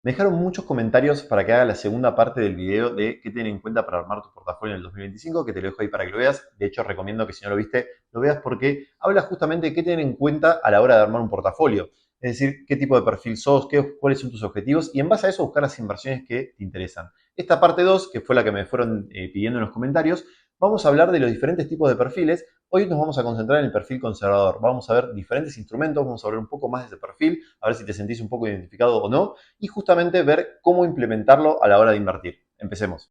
Me dejaron muchos comentarios para que haga la segunda parte del video de qué tener en cuenta para armar tu portafolio en el 2025, que te lo dejo ahí para que lo veas. De hecho, recomiendo que si no lo viste, lo veas porque habla justamente de qué tener en cuenta a la hora de armar un portafolio. Es decir, qué tipo de perfil sos, cuáles son tus objetivos y en base a eso buscar las inversiones que te interesan. Esta parte 2, que fue la que me fueron pidiendo en los comentarios, vamos a hablar de los diferentes tipos de perfiles. Hoy nos vamos a concentrar en el perfil conservador. Vamos a ver diferentes instrumentos, vamos a hablar un poco más de ese perfil, a ver si te sentís un poco identificado o no, y justamente ver cómo implementarlo a la hora de invertir. Empecemos.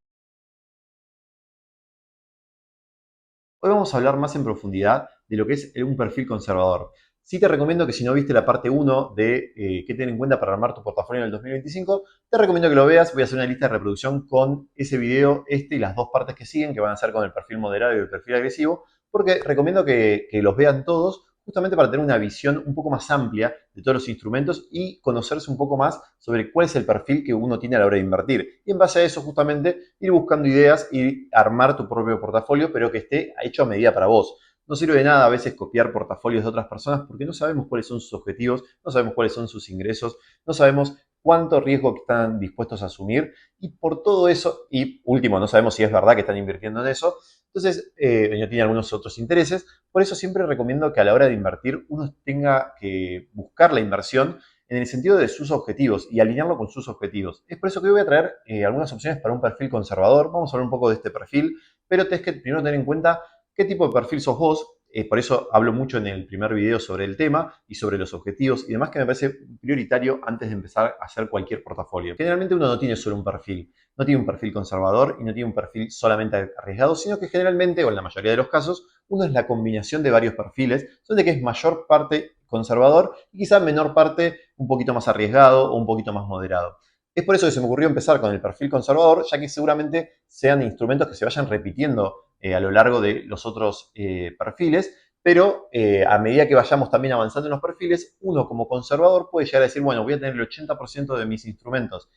Hoy vamos a hablar más en profundidad de lo que es un perfil conservador. Sí te recomiendo que si no viste la parte 1 de qué tener en cuenta para armar tu portafolio en el 2025, te recomiendo que lo veas. Voy a hacer una lista de reproducción con ese video, y las dos partes que siguen, que van a ser con el perfil moderado y el perfil agresivo, porque recomiendo que los vean todos justamente para tener una visión un poco más amplia de todos los instrumentos y conocerse un poco más sobre cuál es el perfil que uno tiene a la hora de invertir. Y en base a eso, justamente, ir buscando ideas y armar tu propio portafolio, pero que esté hecho a medida para vos. No sirve de nada a veces copiar portafolios de otras personas porque no sabemos cuáles son sus objetivos, no sabemos cuáles son sus ingresos, no sabemos cuánto riesgo están dispuestos a asumir y por todo eso, y último, no sabemos si es verdad que están invirtiendo en eso, entonces ellos tienen algunos otros intereses. Por eso siempre recomiendo que a la hora de invertir uno tenga que buscar la inversión en el sentido de sus objetivos y alinearlo con sus objetivos. Es por eso que hoy voy a traer algunas opciones para un perfil conservador. Vamos a hablar un poco de este perfil, pero tenés que primero tener en cuenta qué tipo de perfil sos vos. Por eso hablo mucho en el primer video sobre el tema y sobre los objetivos y demás, que me parece prioritario antes de empezar a hacer cualquier portafolio. Generalmente uno no tiene solo un perfil, no tiene un perfil conservador y no tiene un perfil solamente arriesgado, sino que generalmente, o en la mayoría de los casos, uno es la combinación de varios perfiles, donde que es mayor parte conservador y quizá menor parte un poquito más arriesgado o un poquito más moderado. Es por eso que se me ocurrió empezar con el perfil conservador, ya que seguramente sean instrumentos que se vayan repitiendo a lo largo de los otros perfiles, pero a medida que vayamos también avanzando en los perfiles, uno como conservador puede llegar a decir, bueno, voy a tener el 80% de mis instrumentos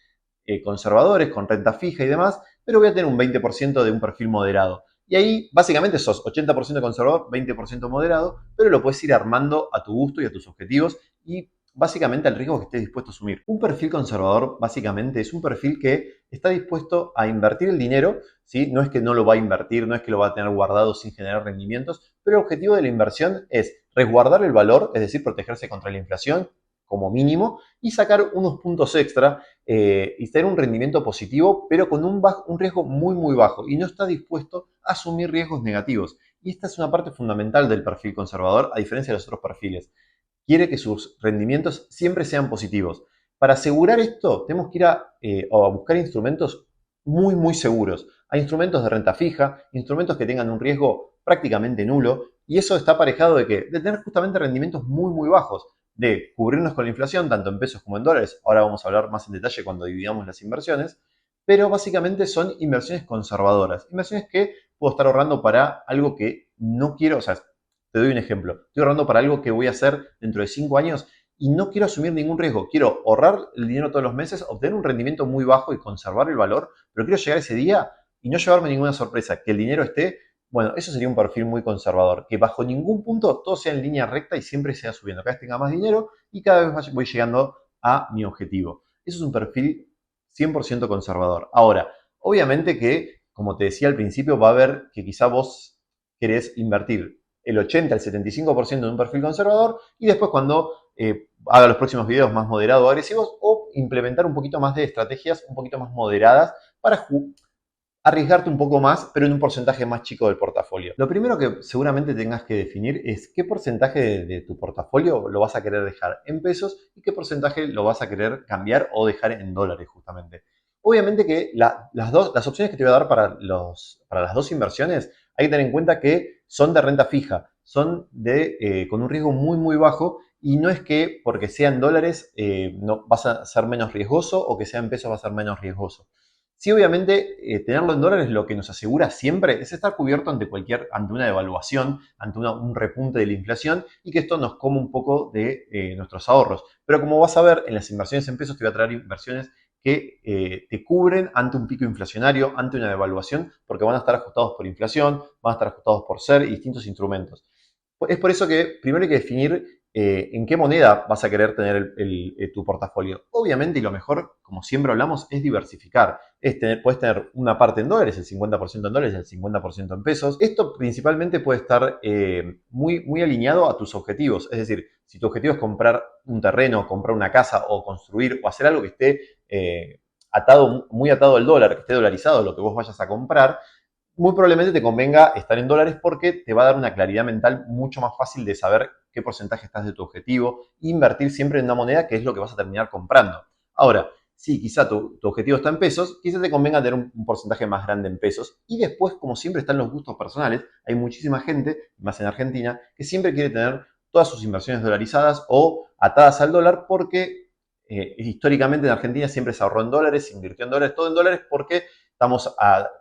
conservadores, con renta fija y demás, pero voy a tener un 20% de un perfil moderado. Y ahí básicamente sos 80% conservador, 20% moderado, pero lo puedes ir armando a tu gusto y a tus objetivos y básicamente al riesgo que estés dispuesto a asumir. Un perfil conservador básicamente es un perfil que está dispuesto a invertir el dinero, ¿sí? No es que no lo va a invertir, no es que lo va a tener guardado sin generar rendimientos, pero el objetivo de la inversión es resguardar el valor, es decir, protegerse contra la inflación como mínimo y sacar unos puntos extra y tener un rendimiento positivo, pero con un riesgo muy, muy bajo y no está dispuesto a asumir riesgos negativos. Y esta es una parte fundamental del perfil conservador, a diferencia de los otros perfiles. Quiere que sus rendimientos siempre sean positivos. Para asegurar esto, tenemos que ir a buscar instrumentos muy, muy seguros. Hay instrumentos de renta fija, instrumentos que tengan un riesgo prácticamente nulo, y eso está aparejado de tener justamente rendimientos muy, muy bajos, de cubrirnos con la inflación, tanto en pesos como en dólares. Ahora vamos a hablar más en detalle cuando dividamos las inversiones, pero básicamente son inversiones conservadoras, inversiones que puedo estar ahorrando para algo que no quiero, o sea, te doy un ejemplo, estoy ahorrando para algo que voy a hacer dentro de 5 años y no quiero asumir ningún riesgo, quiero ahorrar el dinero todos los meses, obtener un rendimiento muy bajo y conservar el valor, pero quiero llegar ese día y no llevarme ninguna sorpresa, que el dinero esté. Bueno, eso sería un perfil muy conservador, que bajo ningún punto todo sea en línea recta y siempre sea subiendo. Cada vez tenga más dinero y cada vez voy llegando a mi objetivo. Eso es un perfil 100% conservador. Ahora, obviamente que, como te decía al principio, va a haber que quizá vos querés invertir el 80 al 75% en un perfil conservador y después cuando haga los próximos videos más moderados o agresivos o implementar un poquito más de estrategias un poquito más moderadas para arriesgarte un poco más, pero en un porcentaje más chico del portafolio. Lo primero que seguramente tengas que definir es qué porcentaje de tu portafolio lo vas a querer dejar en pesos y qué porcentaje lo vas a querer cambiar o dejar en dólares justamente. Obviamente que las opciones que te voy a dar para las dos inversiones hay que tener en cuenta que son de renta fija, son con un riesgo muy muy bajo y no es que porque sean dólares no, vas a ser menos riesgoso o que sea en pesos va a ser menos riesgoso. Sí, obviamente, tenerlo en dólares lo que nos asegura siempre es estar cubierto ante una devaluación, ante un repunte de la inflación y que esto nos come un poco de nuestros ahorros. Pero como vas a ver, en las inversiones en pesos te voy a traer inversiones que te cubren ante un pico inflacionario, ante una devaluación, porque van a estar ajustados por inflación, van a estar ajustados por SER y distintos instrumentos. Es por eso que primero hay que definir ¿En qué moneda vas a querer tener tu portafolio? Obviamente, y lo mejor, como siempre hablamos, es diversificar. Puedes tener una parte en dólares, el 50% en dólares, el 50% en pesos. Esto principalmente puede estar muy alineado a tus objetivos. Es decir, si tu objetivo es comprar un terreno, comprar una casa o construir o hacer algo que esté muy atado al dólar, que esté dolarizado lo que vos vayas a comprar, muy probablemente te convenga estar en dólares porque te va a dar una claridad mental mucho más fácil de saber qué porcentaje estás de tu objetivo e invertir siempre en una moneda que es lo que vas a terminar comprando. Ahora, si quizá tu objetivo está en pesos, quizá te convenga tener un porcentaje más grande en pesos. Y después, como siempre están los gustos personales, hay muchísima gente, más en Argentina, que siempre quiere tener todas sus inversiones dolarizadas o atadas al dólar porque históricamente en Argentina siempre se ahorró en dólares, se invirtió en dólares, todo en dólares porque estamos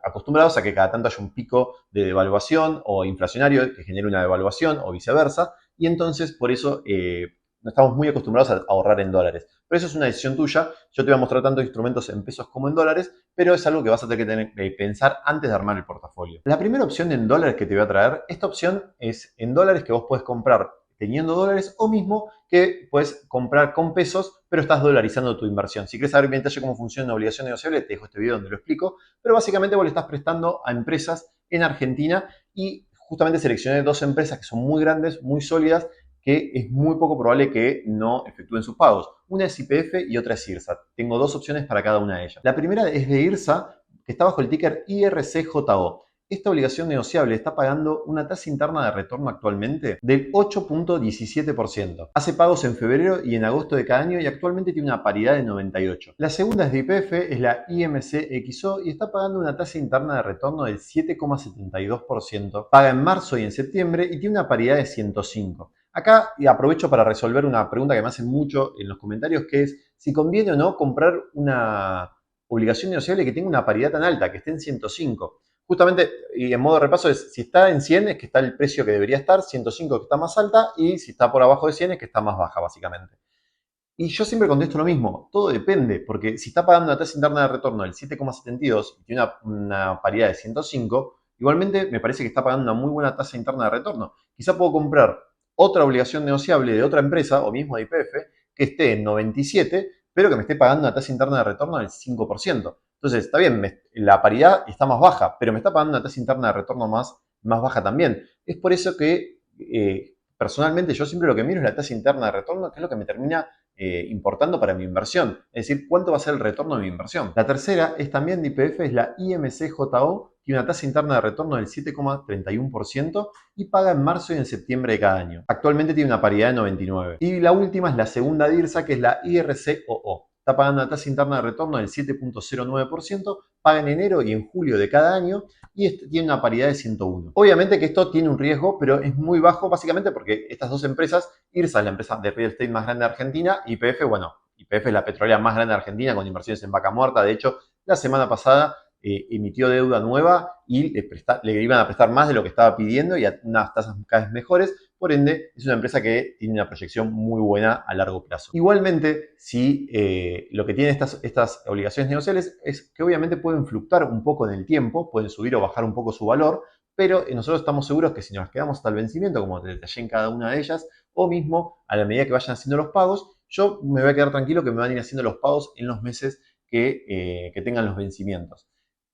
acostumbrados a que cada tanto haya un pico de devaluación o inflacionario que genere una devaluación o viceversa, y entonces por eso no estamos muy acostumbrados a ahorrar en dólares. Pero eso es una decisión tuya. Yo te voy a mostrar tanto instrumentos en pesos como en dólares, pero es algo que vas a tener que pensar antes de armar el portafolio. La primera opción en dólares que te voy a traer, esta opción es en dólares que vos puedes comprar teniendo dólares o mismo que puedes comprar con pesos, pero estás dolarizando tu inversión. Si quieres saber bien detalle cómo funciona una obligación negociable, te dejo este video donde lo explico, pero básicamente vos le estás prestando a empresas en Argentina y justamente seleccioné dos empresas que son muy grandes, muy sólidas, que es muy poco probable que no efectúen sus pagos. Una es YPF y otra es IRSA. Tengo dos opciones para cada una de ellas. La primera es de IRSA, que está bajo el ticker IRCJO. Esta obligación negociable está pagando una tasa interna de retorno actualmente del 8.17%. Hace pagos en febrero y en agosto de cada año y actualmente tiene una paridad de 98. La segunda es de YPF, es la IMCXO y está pagando una tasa interna de retorno del 7,72%. Paga en marzo y en septiembre y tiene una paridad de 105. Acá aprovecho para resolver una pregunta que me hacen mucho en los comentarios, que es si conviene o no comprar una obligación negociable que tenga una paridad tan alta, que esté en 105. Justamente, y en modo de repaso, es si está en 100 es que está el precio que debería estar, 105 que está más alta y si está por abajo de 100 es que está más baja, básicamente. Y yo siempre contesto lo mismo, todo depende, porque si está pagando una tasa interna de retorno del 7,72 y tiene una paridad de 105, igualmente me parece que está pagando una muy buena tasa interna de retorno. Quizá puedo comprar otra obligación negociable de otra empresa, o mismo de YPF, que esté en 97, pero que me esté pagando una tasa interna de retorno del 5%. Entonces, está bien, la paridad está más baja, pero me está pagando una tasa interna de retorno más baja también. Es por eso que personalmente yo siempre lo que miro es la tasa interna de retorno, que es lo que me termina importando para mi inversión. Es decir, cuánto va a ser el retorno de mi inversión. La tercera es también de YPF, es la IMCJO, tiene una tasa interna de retorno del 7,31% y paga en marzo y en septiembre de cada año. Actualmente tiene una paridad de 99. Y la última es la segunda DIRSA, que es la IRCOO. Está pagando una tasa interna de retorno del 7,09%, paga en enero y en julio de cada año y tiene una paridad de 101. Obviamente que esto tiene un riesgo, pero es muy bajo básicamente porque estas dos empresas, IRSA es la empresa de real estate más grande de Argentina, y YPF, bueno, YPF es la petrolera más grande de Argentina con inversiones en Vaca Muerta. De hecho, la semana pasada emitió deuda nueva y le iban a prestar más de lo que estaba pidiendo y a unas tasas cada vez mejores. Por ende, es una empresa que tiene una proyección muy buena a largo plazo. Igualmente, si lo que tienen estas obligaciones negociables es que obviamente pueden fluctuar un poco en el tiempo, pueden subir o bajar un poco su valor, pero nosotros estamos seguros que si nos quedamos hasta el vencimiento, como te detallé en cada una de ellas, o mismo a la medida que vayan haciendo los pagos, yo me voy a quedar tranquilo que me van a ir haciendo los pagos en los meses que tengan los vencimientos.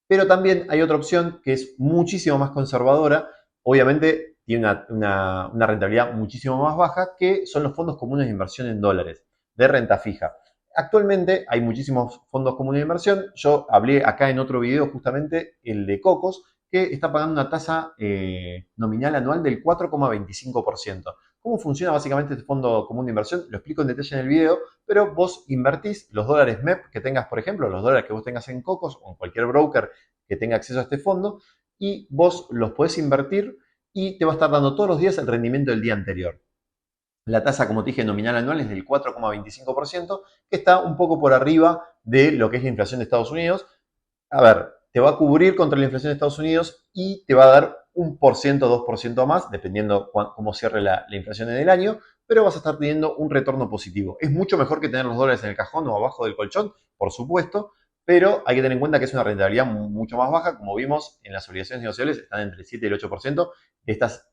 Pero también hay otra opción que es muchísimo más conservadora, obviamente tiene una rentabilidad muchísimo más baja, que son los fondos comunes de inversión en dólares, de renta fija. Actualmente hay muchísimos fondos comunes de inversión. Yo hablé acá en otro video justamente el de Cocos, que está pagando una tasa nominal anual del 4,25%. ¿Cómo funciona básicamente este fondo común de inversión? Lo explico en detalle en el video, pero vos invertís los dólares MEP que tengas, por ejemplo, los dólares que vos tengas en Cocos o en cualquier broker que tenga acceso a este fondo, y vos los podés invertir y te va a estar dando todos los días el rendimiento del día anterior. La tasa, como te dije, nominal anual es del 4,25%, que está un poco por arriba de lo que es la inflación de Estados Unidos. A ver, te va a cubrir contra la inflación de Estados Unidos y te va a dar 1%, 2% más, dependiendo cómo cierre la inflación en el año, pero vas a estar teniendo un retorno positivo. Es mucho mejor que tener los dólares en el cajón o abajo del colchón, por supuesto, pero hay que tener en cuenta que es una rentabilidad mucho más baja. Como vimos, en las obligaciones negociables están entre el 7 y el 8%. Estas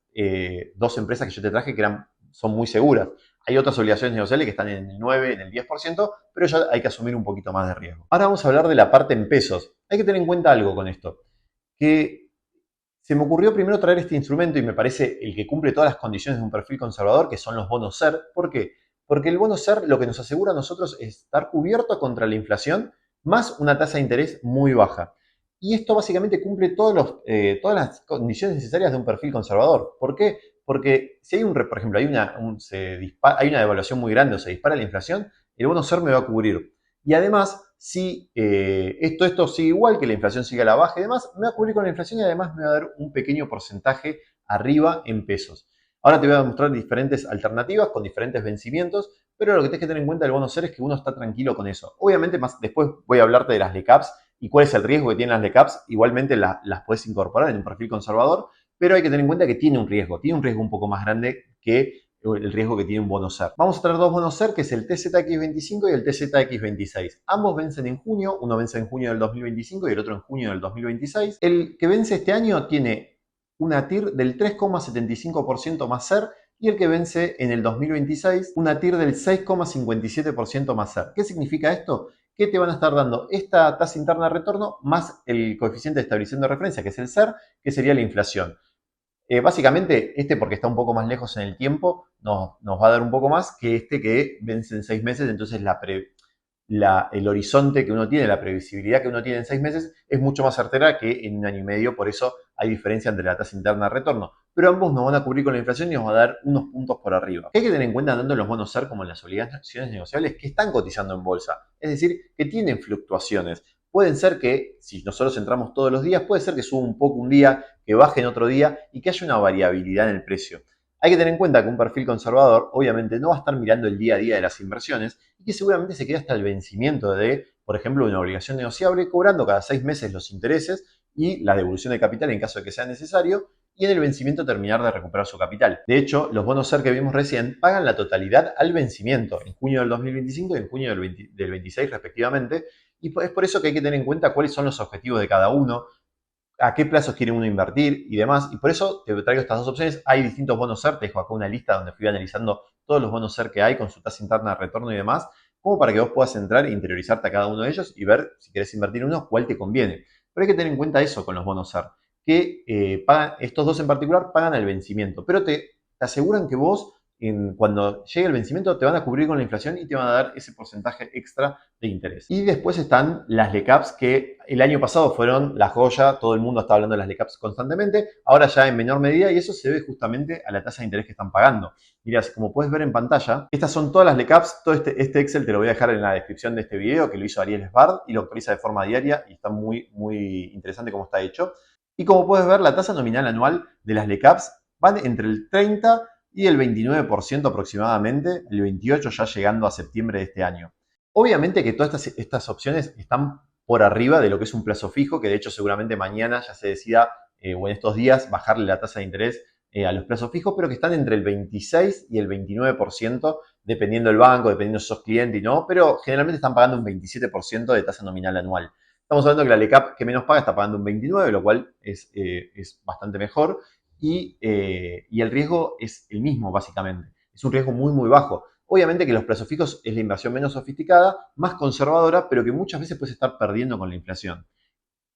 dos empresas que yo te traje que son muy seguras. Hay otras obligaciones negociables que están en el 9, en el 10%, pero ya hay que asumir un poquito más de riesgo. Ahora vamos a hablar de la parte en pesos. Hay que tener en cuenta algo con esto, que se me ocurrió primero traer este instrumento y me parece el que cumple todas las condiciones de un perfil conservador, que son los bonos SER. ¿Por qué? Porque el bono SER lo que nos asegura a nosotros es estar cubierto contra la inflación más una tasa de interés muy baja. Y esto básicamente cumple todas las condiciones necesarias de un perfil conservador. ¿Por qué? Porque si hay por ejemplo, hay una devaluación muy grande o se dispara la inflación, el bono SER me va a cubrir. Y además, si esto sigue igual, que la inflación sigue a la baja y demás, me va a cubrir con la inflación y además me va a dar un pequeño porcentaje arriba en pesos. Ahora te voy a mostrar diferentes alternativas con diferentes vencimientos, pero lo que tienes que tener en cuenta del bono SER es que uno está tranquilo con eso. Obviamente, más después voy a hablarte de las LECAPs y cuál es el riesgo que tienen las LECAPs. Igualmente las puedes incorporar en un perfil conservador, pero hay que tener en cuenta que tiene un riesgo un poco más grande que el riesgo que tiene un bono SER. Vamos a tener dos bonos SER, que es el TZX25 y el TZX26. Ambos vencen en junio, uno vence en junio del 2025 y el otro en junio del 2026. El que vence este año tiene una TIR del 3,75% más SER y el que vence en el 2026 una TIR del 6,57% más SER. ¿Qué significa esto? Que te van a estar dando esta tasa interna de retorno más el coeficiente de estabilización de referencia, que es el SER, que sería la inflación. Básicamente, porque está un poco más lejos en el tiempo, nos va a dar un poco más que este que vence en 6 meses, entonces el horizonte que uno tiene, la previsibilidad que uno tiene en 6 meses es mucho más certera que en un año y medio, por eso hay diferencia entre la tasa interna de retorno. Pero ambos nos van a cubrir con la inflación y nos va a dar unos puntos por arriba. ¿Qué hay que tener en cuenta tanto en los bonos SER como en las obligaciones negociables que están cotizando en bolsa? Es decir, que tienen fluctuaciones. Pueden ser que, si nosotros entramos todos los días, puede ser que suba un poco un día, que baje en otro día y que haya una variabilidad en el precio. Hay que tener en cuenta que un perfil conservador obviamente no va a estar mirando el día a día de las inversiones y que seguramente se queda hasta el vencimiento de, por ejemplo, una obligación negociable, cobrando cada 6 meses los intereses y la devolución de capital en caso de que sea necesario, y en el vencimiento terminar de recuperar su capital. De hecho, los bonos SER que vimos recién pagan la totalidad al vencimiento, en junio del 2025 y en junio del 26 respectivamente, y es por eso que hay que tener en cuenta cuáles son los objetivos de cada uno, a qué plazos quiere uno invertir y demás. Y por eso te traigo estas dos opciones. Hay distintos bonos SER, te dejo acá una lista donde fui analizando todos los bonos SER que hay con su tasa interna de retorno y demás, como para que vos puedas entrar e interiorizarte a cada uno de ellos y ver si querés invertir en uno, cuál te conviene. Pero hay que tener en cuenta eso con los bonos SER, que estos dos en particular pagan el vencimiento, pero te aseguran que vos cuando llegue el vencimiento te van a cubrir con la inflación y te van a dar ese porcentaje extra de interés. Y después están las LECAPs, que el año pasado fueron la joya, todo el mundo está hablando de las LECAPs constantemente, ahora ya en menor medida, y eso se debe justamente a la tasa de interés que están pagando. Mirá, como puedes ver en pantalla, estas son todas las LECAPs. Todo este Excel te lo voy a dejar en la descripción de este video, que lo hizo Ariel Sbard y lo actualiza de forma diaria y está muy, muy interesante cómo está hecho. Y como puedes ver, la tasa nominal anual de las LECAPs van entre el 30 y el 29% aproximadamente, el 28% ya llegando a septiembre de este año. Obviamente que todas estas opciones están por arriba de lo que es un plazo fijo, que de hecho seguramente mañana ya se decida, o en estos días, bajarle la tasa de interés a los plazos fijos, pero que están entre el 26 y el 29%, dependiendo del banco, dependiendo si sos cliente y no, pero generalmente están pagando un 27% de tasa nominal anual. Estamos hablando que la LECAP que menos paga está pagando un 29%, lo cual es bastante mejor. Y el riesgo es el mismo, básicamente. Es un riesgo muy, muy bajo. Obviamente que los plazos fijos es la inversión menos sofisticada, más conservadora, pero que muchas veces puedes estar perdiendo con la inflación.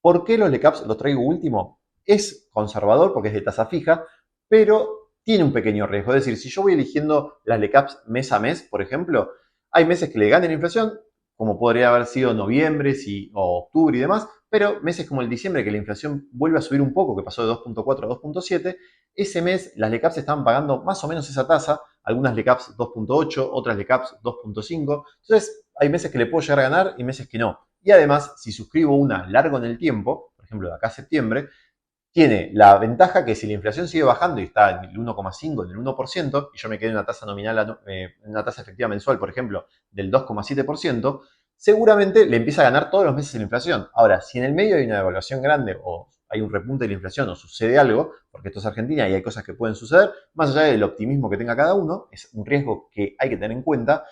¿Por qué los LECAPs los traigo último? Es conservador porque es de tasa fija, pero tiene un pequeño riesgo. Es decir, si yo voy eligiendo las LECAPs mes a mes, por ejemplo, hay meses que le gane la inflación, como podría haber sido noviembre o octubre y demás, pero meses como el diciembre, que la inflación vuelve a subir un poco, que pasó de 2.4 a 2.7, ese mes las LECAPs estaban pagando más o menos esa tasa, algunas LECAPs 2.8, otras LECAPs 2.5, entonces hay meses que le puedo llegar a ganar y meses que no. Y además, si suscribo una largo en el tiempo, por ejemplo de acá a septiembre, tiene la ventaja que si la inflación sigue bajando y está en el 1,5, en el 1%, y yo me quedé en una tasa nominal, una tasa efectiva mensual, por ejemplo, del 2,7%, seguramente le empieza a ganar todos los meses la inflación. Ahora, si en el medio hay una devaluación grande o hay un repunte de la inflación o sucede algo, porque esto es Argentina y hay cosas que pueden suceder, más allá del optimismo que tenga cada uno, es un riesgo que hay que tener en cuenta.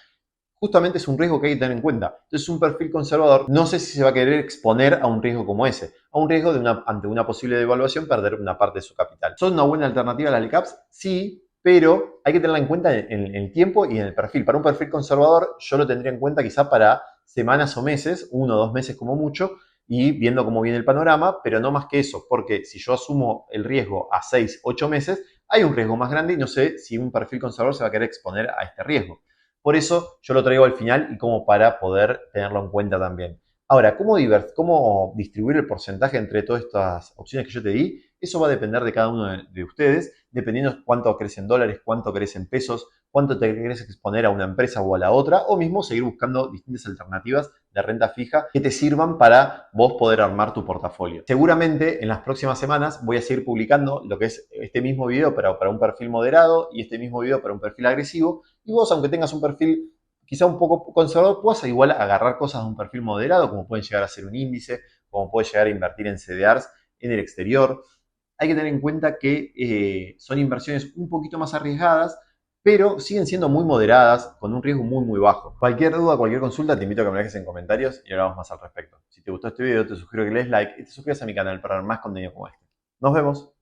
Justamente es un riesgo que hay que tener en cuenta. Entonces, un perfil conservador no sé si se va a querer exponer a un riesgo como ese, a un riesgo ante una posible devaluación perder una parte de su capital. ¿Son una buena alternativa a las LECAPs? Sí, pero hay que tenerla en cuenta en el tiempo y en el perfil. Para un perfil conservador yo lo tendría en cuenta quizá para semanas o meses, 1 o 2 meses como mucho, y viendo cómo viene el panorama, pero no más que eso, porque si yo asumo el riesgo a 6, 8 meses, hay un riesgo más grande y no sé si un perfil conservador se va a querer exponer a este riesgo. Por eso yo lo traigo al final y como para poder tenerlo en cuenta también. Ahora, ¿cómo distribuir el porcentaje entre todas estas opciones que yo te di? Eso va a depender de cada uno de ustedes, dependiendo cuánto crees en dólares, cuánto crees en pesos, cuánto te querés exponer a una empresa o a la otra, o mismo seguir buscando distintas alternativas de renta fija que te sirvan para vos poder armar tu portafolio. Seguramente en las próximas semanas voy a seguir publicando lo que es este mismo video para un perfil moderado y este mismo video para un perfil agresivo. Y vos, aunque tengas un perfil quizá un poco conservador, puedas igual agarrar cosas de un perfil moderado, como pueden llegar a ser un índice, como puedes llegar a invertir en CDRs en el exterior. Hay que tener en cuenta que son inversiones un poquito más arriesgadas, pero siguen siendo muy moderadas, con un riesgo muy bajo. Cualquier duda, cualquier consulta, te invito a que me dejes en comentarios y hablamos más al respecto. Si te gustó este video, te sugiero que le des like y te suscribas a mi canal para ver más contenido como este. Nos vemos.